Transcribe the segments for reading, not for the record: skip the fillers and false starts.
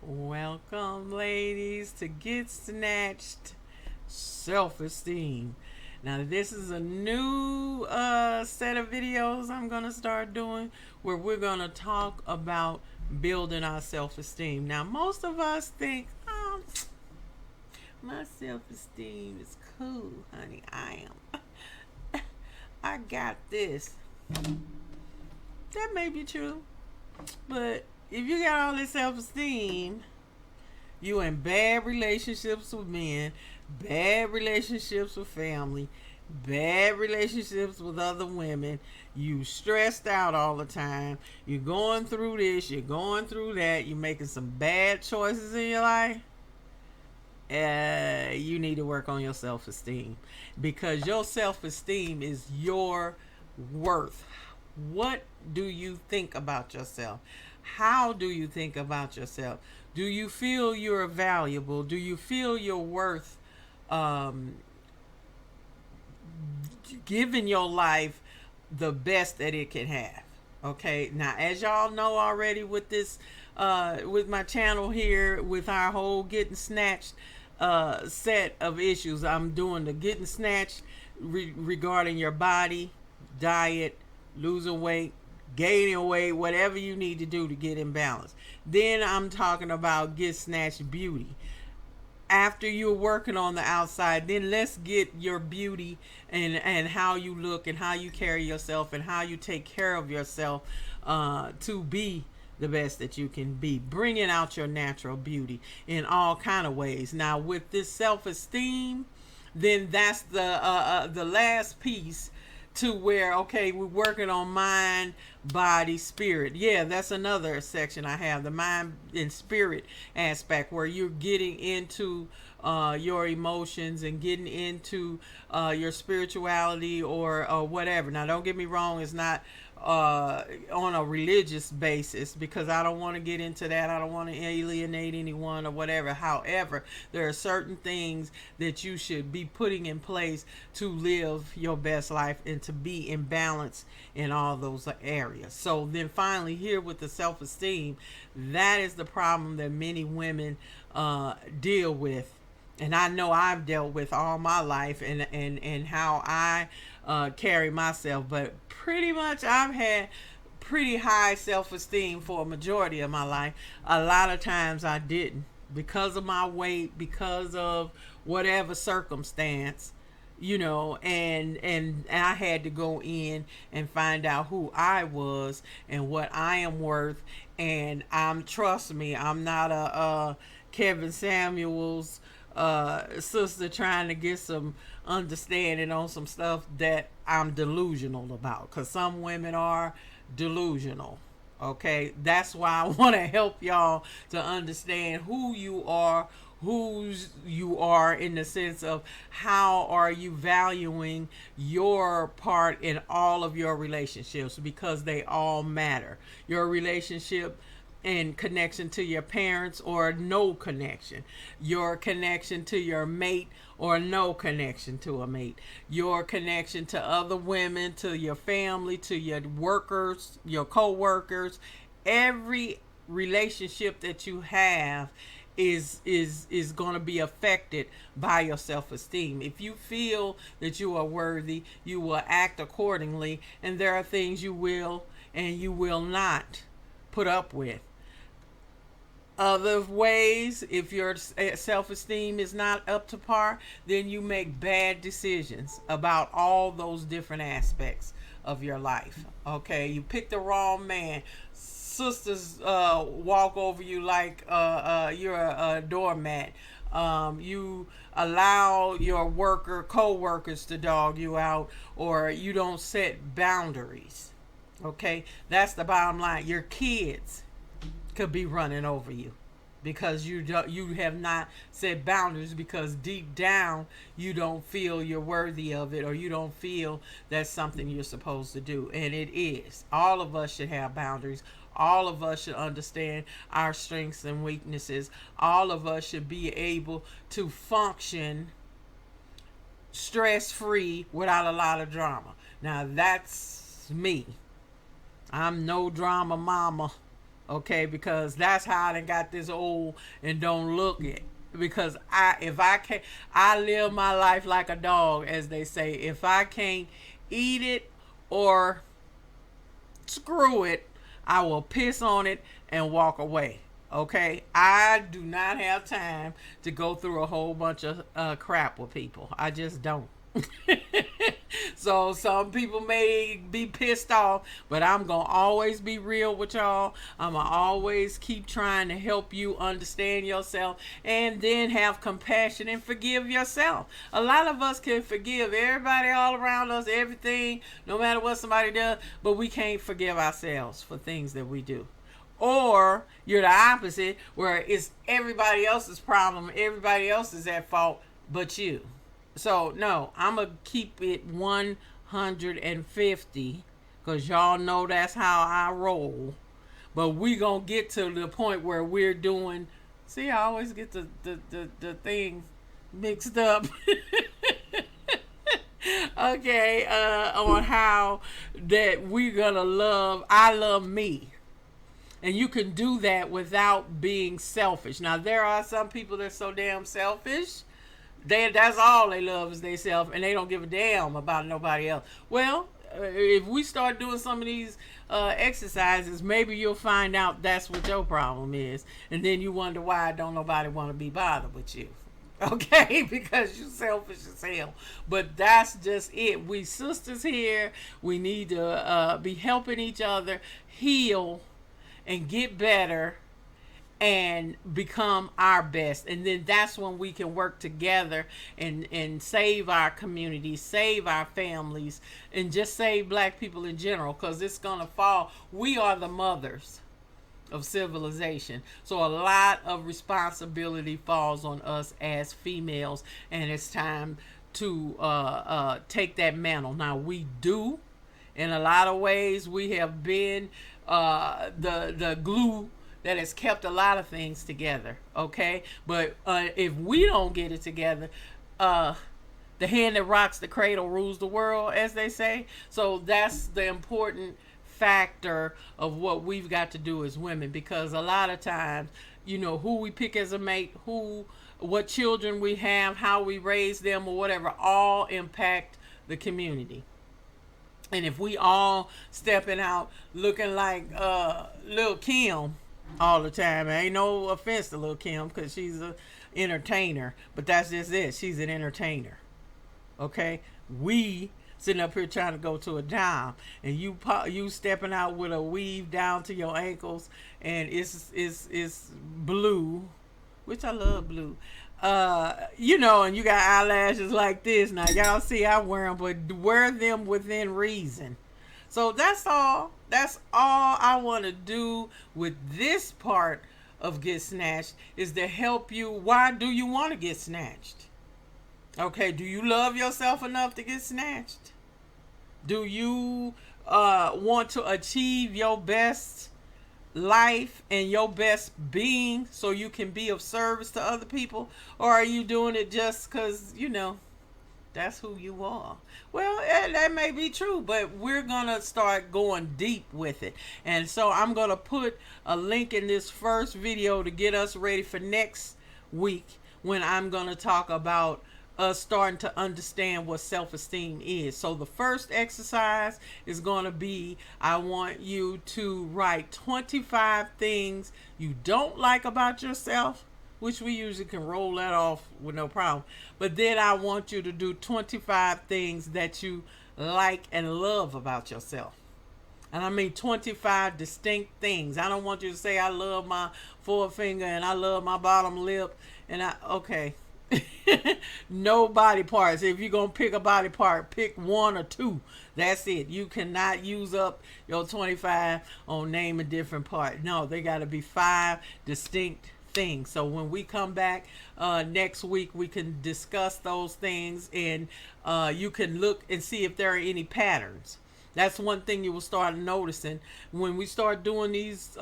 Welcome, ladies, to Get Snatched Self-Esteem. Now, this is a new set of videos I'm going to start doing where we're going to talk about building our self-esteem. Now, most of us think, my self-esteem is cool, honey. I am. I got this. That may be true, but if you got all this self-esteem, you in bad relationships with men, bad relationships with family, bad relationships with other women. You stressed out all the time. You're going through this, you're going through that. You're making some bad choices in your life. You need to work on your self-esteem because your self-esteem is your worth. What do you think about yourself? How do you think about yourself? Do you feel you're valuable? Do you feel you're worth um, giving your life the best that it can have? Okay, now as y'all know already with this, with my channel here, with our whole getting snatched set of issues, I'm doing the getting snatched regarding your body, diet, losing weight, gaining weight, whatever you need to do to get in balance. Then I'm talking about get snatched beauty. After you're working on the outside, then let's get your beauty and how you look and how you carry yourself and how you take care of yourself to be the best that you can be, bringing out your natural beauty in all kind of ways. Now with this self-esteem, then that's the last piece to where, okay, we're working on mind, body, spirit. Yeah, that's another section I have, the mind and spirit aspect, where you're getting into your emotions and getting into your spirituality or whatever. Now, don't get me wrong, it's not on a religious basis, because I don't want to get into that. I don't want to alienate anyone or whatever. However, there are certain things that you should be putting in place to live your best life and to be in balance in all those areas. So then finally here with the self-esteem, that is the problem that many women deal with. And I know I've dealt with all my life and how I carry myself. But pretty much I've had pretty high self-esteem for a majority of my life. A lot of times I didn't, because of my weight, because of whatever circumstance, and I had to go in and find out who I was and what I am worth. And trust me, I'm not a Kevin Samuels sister trying to get some understanding on some stuff that I'm delusional about, because some women are delusional. Okay, that's why I want to help y'all to understand who you are, whose you are, in the sense of how are you valuing your part in all of your relationships, because they all matter. Your relationship in connection to your parents or no connection, your connection to your mate or no connection to a mate, your connection to other women, to your family, to your workers, your co-workers. Every relationship that you have is going to be affected by your self-esteem. If you feel that you are worthy, you will act accordingly, and there are things you will and you will not put up with. Other ways, if your self-esteem is not up to par, then you make bad decisions about all those different aspects of your life. Okay, you pick the wrong man. Sisters walk over you like you're a doormat. You allow your co-workers to dog you out, or you don't set boundaries. Okay, that's the bottom line. Your kids could be running over you because you have not set boundaries, because deep down you don't feel you're worthy of it, or you don't feel that's something you're supposed to do, and it is. All of us should have boundaries. All of us should understand our strengths and weaknesses. All of us should be able to function stress free without a lot of drama. Now that's me. I'm no drama mama. Okay, because that's how I done got this old and don't look it. Because if I can't, I live my life like a dog, as they say. If I can't eat it or screw it, I will piss on it and walk away. Okay, I do not have time to go through a whole bunch of crap with people. I just don't. So some people may be pissed off, but I'm gonna always be real with y'all. I'm gonna always keep trying to help you understand yourself, and then have compassion and forgive yourself. A lot of us can forgive everybody all around us, everything, no matter what somebody does, but we can't forgive ourselves for things that we do. Or you're the opposite, where it's everybody else's problem, everybody else is at fault but you. So no, I'm gonna keep it 150, because y'all know that's how I roll. But we gonna get to the point where we're doing. See, I always get the thing mixed up. Okay, on how that we're gonna love. I love me. And you can do that without being selfish. Now, there are some people that are so damn selfish. That's all they love is they self, and they don't give a damn about nobody else. Well, if we start doing some of these exercises, maybe you'll find out that's what your problem is. And then you wonder why don't nobody want to be bothered with you. Okay, because you selfish as hell. But that's just it. We sisters here. We need to be helping each other heal and get better and become our best. And then that's when we can work together and save our communities, save our families, and just save black people in general, because it's going to fall. We are the mothers of civilization. So a lot of responsibility falls on us as females, and it's time to take that mantle. Now, we do. In a lot of ways, we have been the glue that has kept a lot of things together. Okay, but if we don't get it together, the hand that rocks the cradle rules the world, as they say. So that's the important factor of what we've got to do as women, because a lot of times, who we pick as a mate, what children we have, how we raise them, or whatever, all impact the community. And if we all stepping out looking like Lil' Kim all the time, ain't no offense to Lil' Kim, because she's an entertainer, but that's just it. She's an entertainer. Okay? We sitting up here trying to go to a job, and you stepping out with a weave down to your ankles, and it's blue, which I love blue. And you got eyelashes like this. Now y'all see I wear them, but wear them within reason. So that's all I want to do with this part of Get Snatched, is to help you. Why do you want to get snatched? Okay, do you love yourself enough to get snatched? Do you want to achieve your best life and your best being so you can be of service to other people? Or are you doing it just because that's who you are? Well, that may be true, but we're gonna start going deep with it. And so I'm gonna put a link in this first video to get us ready for next week, when I'm gonna talk about us starting to understand what self-esteem is. So the first exercise is going to be, I want you to write 25 things you don't like about yourself, which we usually can roll that off with no problem. But then I want you to do 25 things that you like and love about yourself. And I mean 25 distinct things. I don't want you to say, I love my forefinger and I love my bottom lip. Okay. No body parts. If you're gonna pick a body part, pick one or two. That's it. You cannot use up your 25 on name a different part. No, they got to be 5 distinct things. So when we come back next week, we can discuss those things, and you can look and see if there are any patterns. That's one thing you will start noticing when we start doing these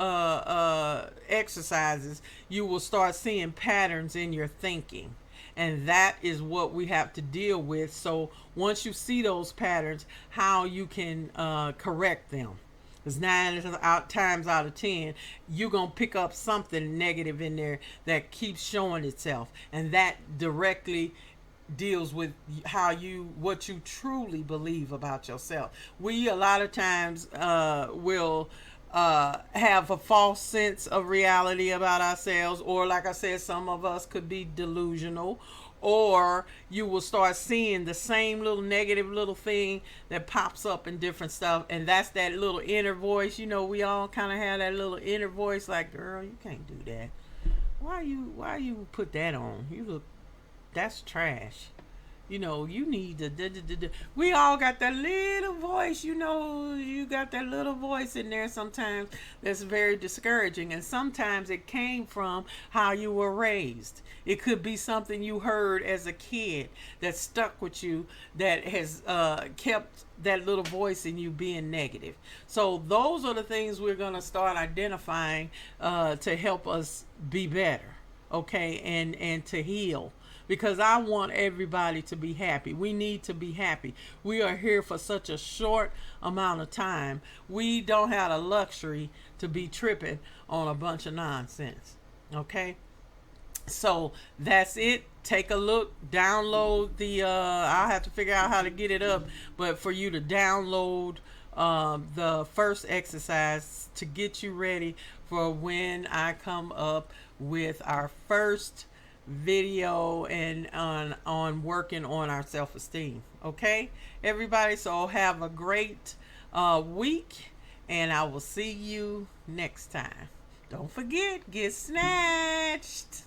exercises. You will start seeing patterns in your thinking. And that is what we have to deal with. So once you see those patterns, how you can correct them. because times out of 10, you're going to pick up something negative in there that keeps showing itself. And that directly deals with what you truly believe about yourself. We a lot of times will have a false sense of reality about ourselves, or like I said, some of us could be delusional, or you will start seeing the same little negative little thing that pops up in different stuff, and that's that little inner voice. We all kind of have that little inner voice like, girl, you can't do that. Why you put that on? You look, that's trash. You need to. We all got that little voice. You got that little voice in there sometimes that's very discouraging. And sometimes it came from how you were raised. It could be something you heard as a kid that stuck with you, that has kept that little voice in you being negative. So those are the things we're going to start identifying to help us be better, okay, and to heal, because I want everybody to be happy. We need to be happy. We are here for such a short amount of time. We don't have the luxury to be tripping on a bunch of nonsense. Okay? So that's it. Take a look, download I'll have to figure out how to get it up, but for you to download the first exercise to get you ready for when I come up with our first video and on working on our self-esteem. Okay, everybody, so have a great week, and I will see you next time. Don't forget, get snatched.